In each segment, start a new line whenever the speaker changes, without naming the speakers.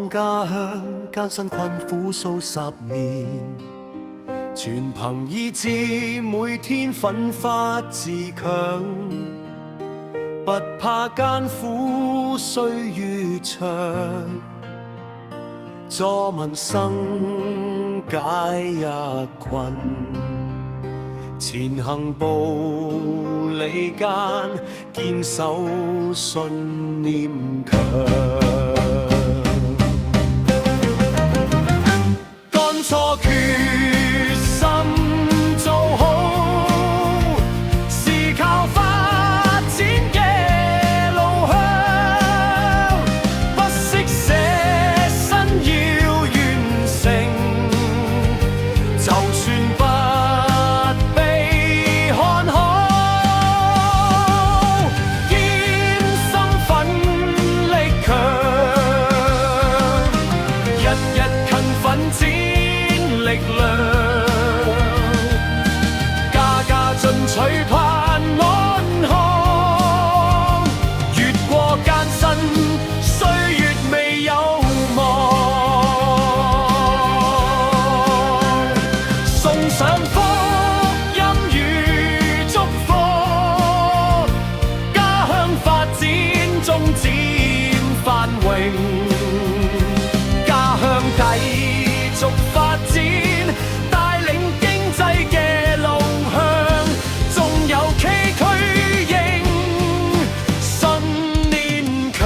望家鄉，艱辛困苦數十年，全憑意志，每天奮發自強，不怕艱苦歲月長，助民生解一困，前行步履間，堅守信念強。錯決心做好，是靠發展嘅路向，不惜捨身要完成，就算不被看好，堅心奮力強，日日勤奮展力量，家家進取盼安康，越過艱辛歲月未有望，送上福音與祝福，家鄉發展中漸繁榮，家鄉繼續發展，帶領經濟嘅路向，縱有崎嶇仍信念強。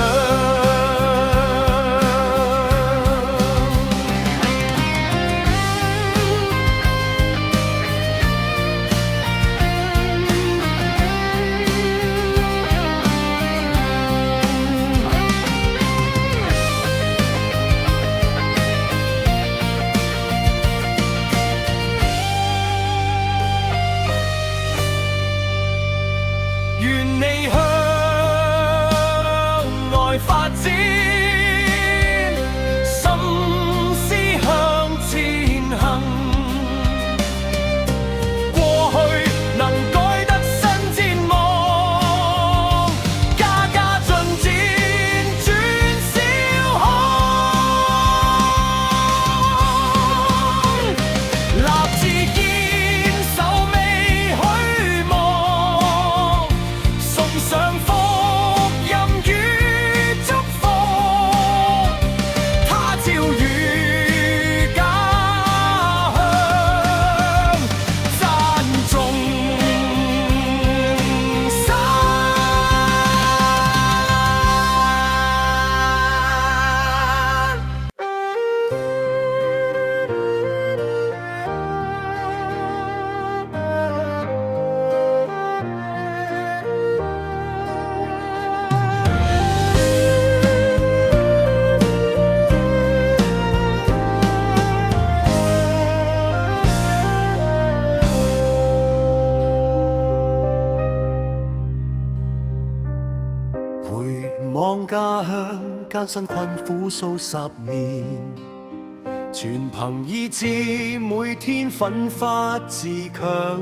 願你向外發展，心思向前行，過去能改得新展望，家家進展轉小康，立志堅守未許望，送上福音與祝福，他朝與家鄉讚頌山。回望家鄉，艱辛困苦數十年，全憑意志，每天奮發自強，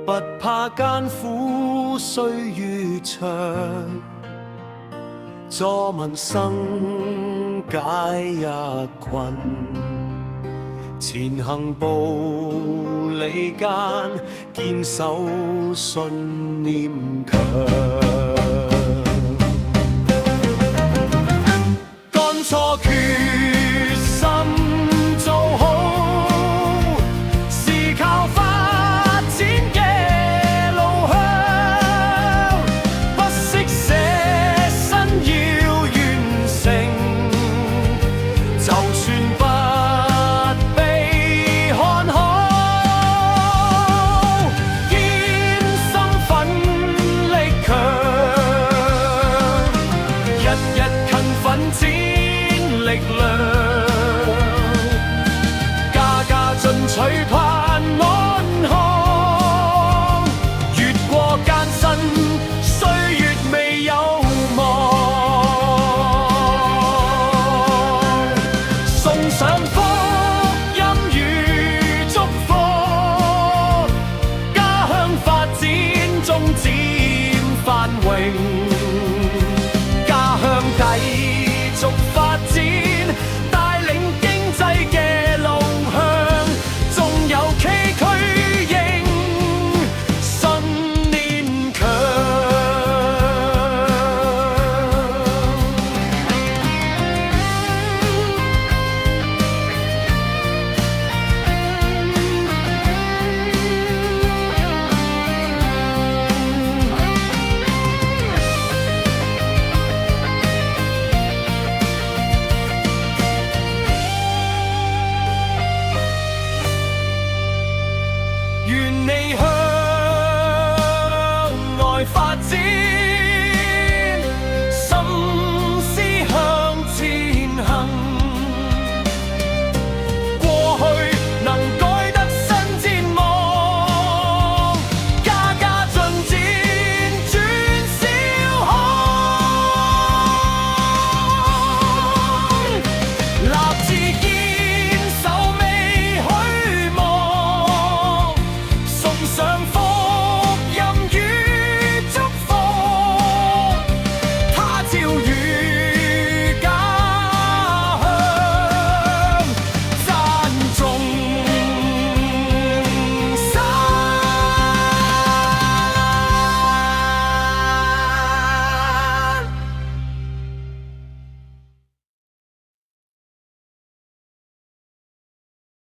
不怕艱苦歲月長，助民生解一困，前行步履間，堅守信念強。